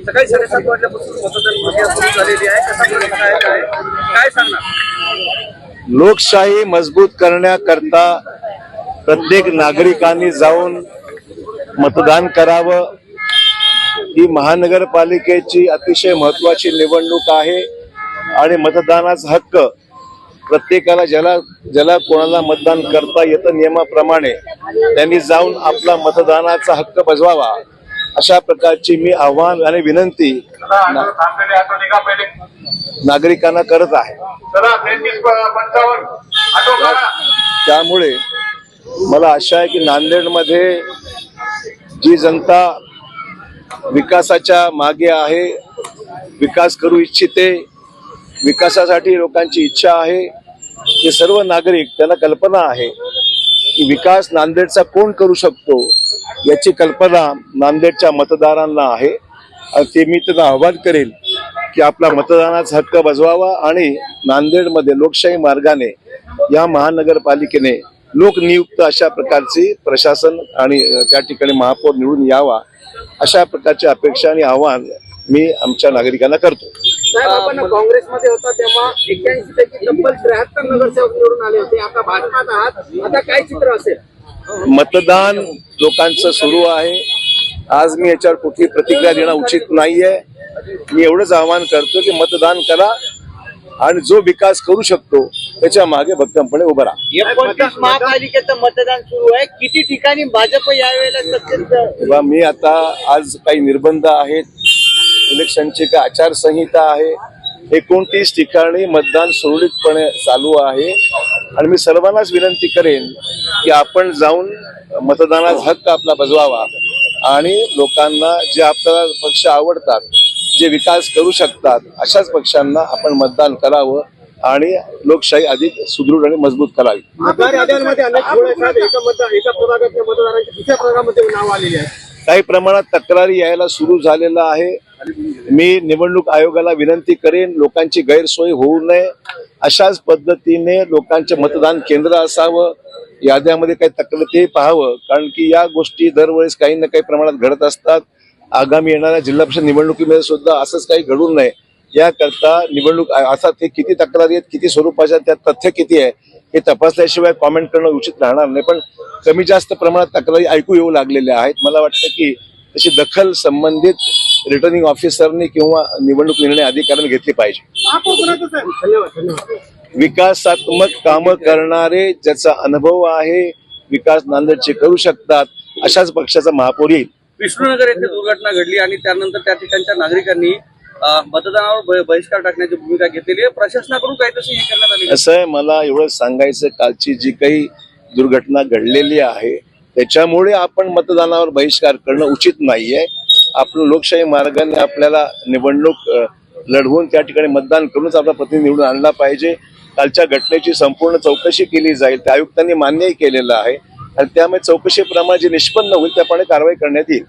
सकाळी 7:30 वाजल्यापासून मतदान प्रक्रिया सुरू झालेली आहे. कसा प्रतिसाद आहे काय सांगणार? लोकशाही मजबूत करण्याकरता प्रत्येक नागरिकांनी जाऊन मतदान करावं. ही महानगरपालिकेची अतिशय महत्वाची निवडणूक आहे आणि मतदानाचा हक्क प्रत्येकाला ज्याला कोणाला मतदान करता येतं नियमाप्रमाणे त्यांनी जाऊन आपला मतदानाचा हक्क बजवावा, अशा प्रकारची मी आव्हान आणि विनंती नागरिकांना करत आहे. त्यामुळे मला आशा आहे की नांदेडमध्ये जी जनता विकासाच्या मागे आहे, विकास करू इच्छिते, विकासासाठी लोकांची इच्छा आहे, ते सर्व नागरिक त्यांना कल्पना आहे की विकास नांदेडचा कोण करू शकतो याची कल्पना नांदेडच्या मतदारांना आहे. ते मी त्यांना आवाहन करेल की आपला मतदानाचा हक्क बजवावा आणि नांदेडमध्ये लोकशाही मार्गाने या महानगरपालिकेने लोकनियुक्त अशा प्रकारची प्रशासन आणि त्या ठिकाणी महापौर निवडून यावा, अशा प्रकारची अपेक्षा आणि आव्हान मी आमच्या नागरिकांना करतो. साहेब, आपण काँग्रेसमध्ये होता तेव्हा 81 पैकी तब्बल 73 नगरसेवक निवडून आले होते. आता भाजपात आहात, आता काय चित्र असेल? मतदान लोकांचं सुरू आहे. आज मी याच्यावर कुठली प्रतिक्रिया देणं उचित नाहीये. मी एवढंच आवाहन करतो की मतदान करा आणि जो विकास करू शकतो त्याच्या मागे भक्कमपणे उभं राहा. 29 महापालिकेचं मतदान सुरू आहे. किती ठिकाणी भाजप यावेळेला सत्तेत? मी आता आज काही निर्बंध आहेत, इलेक्शनची काही आचारसंहिता आहे, 29 ठिकाणी मतदान सुरळीतपणे चालू आहे आणि मी सर्वांनाच विनंती करेन की आपण जाऊन मतदानाचा हक्क आपला बजवावा आणि लोकांना जे आपल्याला पक्ष आवडतात, जे विकास करू शकतात, अशाच पक्षांना आपण मतदान करावं आणि लोकशाही अधिक सुदृढ आणि मजबूत करावी. मतदार याद्यांमध्ये अनेक घोळ आहेत. एका प्रभागातल्या मतदारांच्या दुसऱ्या प्रभागामध्ये नाव आलेले आहे. काही प्रमाणात तक्रारी यायला सुरू झालेला आहे. मी निवडणूक आयोगाला विनंती करेन लोकांची गैरसोय होऊ नये, अशाच पद्धतीने लोकांचे मतदान केंद्र असावं, याद्यामध्ये काही तक्रार ते पाहावं, कारण की या गोष्टी दरवेळेस काही ना काही प्रमाणात घडत असतात. आगामी येणाऱ्या जिल्हा परिषद निवडणुकीमध्ये सुद्धा असंच काही घडू नये याकरता निवडणूक अर्थात हे किती तक्रारी आहेत, किती स्वरूपाच्या, त्यात तथ्य किती आहे हे तपासल्याशिवाय कॉमेंट करणं उचित राहणार नाही. पण कमी जास्त प्रमाणात तक्रारी ऐकू येऊ लागलेल्या आहेत. मला वाटतं की तशी दखल संबंधित रिटर्निंग ऑफिसरनी किंवा निवडणूक निर्णय अधिकाऱ्यांनी घेतली पाहिजे. विकासात्मक कामं करणारे, ज्याचा अनुभव आहे, विकास नांदेडचे करू शकतात, अशाच पक्षाचा महापौर येईल. विष्णुनगर येथे दुर्घटना घडली आणि त्यानंतर त्या ठिकाणच्या नागरिकांनी मतदानावर बहिष्कार टाकण्याची भूमिका घेतलेली आहे. प्रशासनाकडून काही तशी हे करण्यात आली? असं आहे, मला एवढं सांगायचं, कालची जी काही दुर्घटना घडलेली आहे त्याच्यामुळे आपण मतदानावर बहिष्कार करणं उचित नाहीये. आपण लोकशाही मार्गाने आपल्याला निवडणूक लढवून त्या ठिकाणी मतदान करूनच आपला प्रतिनिधी निवडून आणला पाहिजे. कालच्या घटनेची संपूर्ण चौकशी केली जाईल, त्या आयुक्तांनी मान्यही केलेलं आहे आणि त्यामुळे चौकशीप्रमाणे जे निष्पन्न होईल त्याप्रमाणे कारवाई करण्यात येईल.